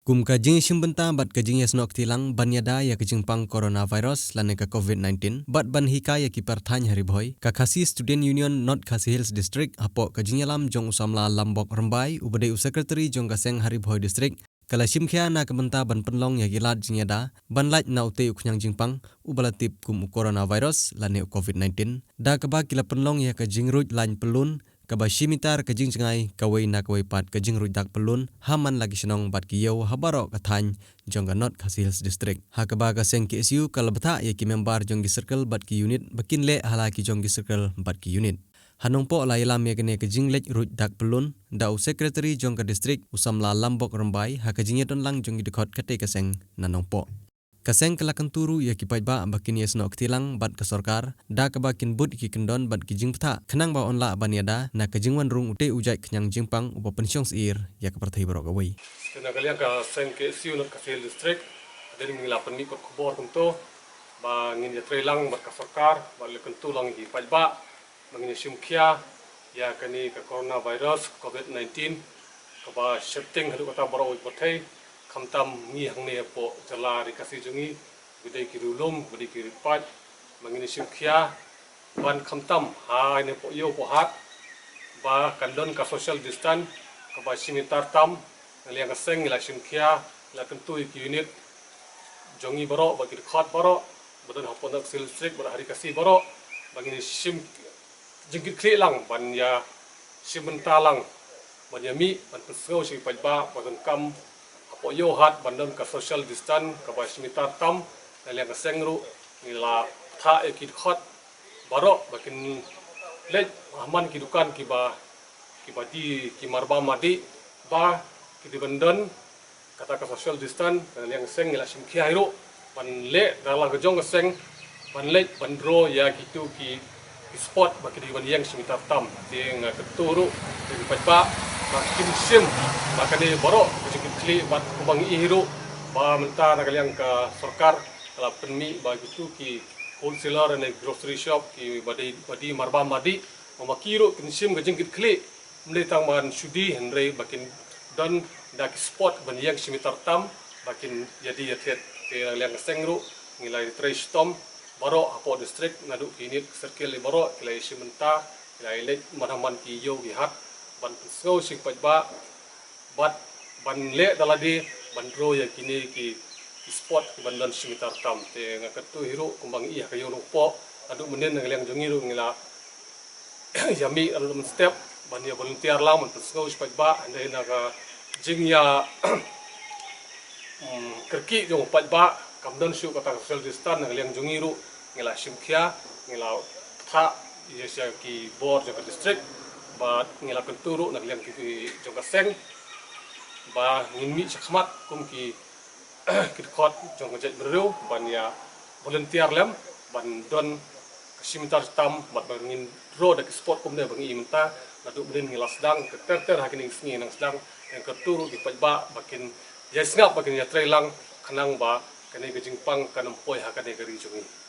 Kum kajing shimbenta bat kajing yasnok tilang banyada ya kajing pang coronavirus lane ka COVID-19 bat ban hika ya ki perthany hari boy ka Khasi Student Union North Khasi Hills District hapo kajing yalam jong usamla lambok rembai ubade secretary jong kaseng hari boy district kala shimkhya na kementa ban penlong ya gilat jinyada ban laj na ute uknyang jingpang ubalatip kum coronavirus lane COVID-19 da kaba kila penlong ya kajing ruj lain pelun kaba shimitar kajing cengai kawai na kawai pat kajing rudak pelun haman lagi senong bat kiyau habaro kathany jongga North Khasi Hills District ha kaba kaseng KSU kalbata ya ki member jonggi circle bat ki unit bakin le hala ki jonggi circle bat ki unit hanong po la ilam ya kene kajing lej rudak pelun dau secretary jongga district usamla lambok rembai ha kajing yedon lang jonggi dekot kate kaseng nanong po kaseng kelakan turu ya kipai ba bakin yesno ktilang bat ke sorkar da ke bakin bud ki kendon bat ki jingpta kenang ba onla baniada na kejingwan rung ute ujai kenyang jingpang upa pensiong seir ya ke pertai barok away kena kalian ka seng ke siu nak kasih district dari mengilapan ni kot kubor tentu ba ngin ya trelang bat ke sorkar ba le kentu lang hi pai ba mangin simkia ya kani ke coronavirus COVID-19 ka ba shifting hadu kata barok potai kamtam ngi hangne po jala rikasi jungi bidai kirulum bidai kiripat mangini simkia ban kamtam ha ne po yo po hat ba kandon ka social distance ka ba simitar tam ngaliang kaseng la simkia la kentu ki unit jongi baro ba kirkhat baro badan hapon nak silstrik bar hari kasi baro bangini sim jingkit kli lang ban ya simentalang ban yami ban pesau si pajba badan kam po yo hat bandam ka social distance ka ba simitar tam ngaliang kaseng ru ngila tha ekit khot baro bakin le ahman ki dukan ki ba di ki marba madi ba ki di bandan kata ka social distance ngaliang kaseng ngila simkhia hiru ban le dalang kejong kaseng ban le bandro ya kitu ki spot baki di ban yang simitar tam ting keturu di pajba makin sim makane baro kli bat kubang ihiru ba menta na kaliang ka sorkar kala penmi ba gitu ki wholesaler and grocery shop ki badi marba madi makiru kinsim gajing kit kli mletang man sudi henry bakin dan dak spot ban yang simitar tam bakin jadi yathet ke kaliang sengru ngilai trash tom baro apo district ngadu unit circle baro kilai simenta kilai lek manaman ki yo ki hat ban so sik pajba bat ban le daladi bandro ya kini ki spot bandan simitar tam te ngakatu hiru kumbang iya kayo rupo adu menen ngaliang jongiru ngila yami alum step ban ya volunteer lang man pesgo spajba ande naga jingya kerki jong pajba kamdan syu kata social distance ngaliang jongiru ngila simkhia ngila tha yesya ki board jong district ba ngila kenturu ngaliang ki jong kaseng ba ngimi sakmat kum ki kit-kot jong jet beru ban ya volunteer lem ban don kasimintar tam bat bangin ro dak sport kum de bangi imenta nadu brin ngilas dang ter hakining sngi nang sedang yang keturu di pajba bakin ya snap bakin ya trailang kanang ba kane gejingpang kanam poi hakane gari jungi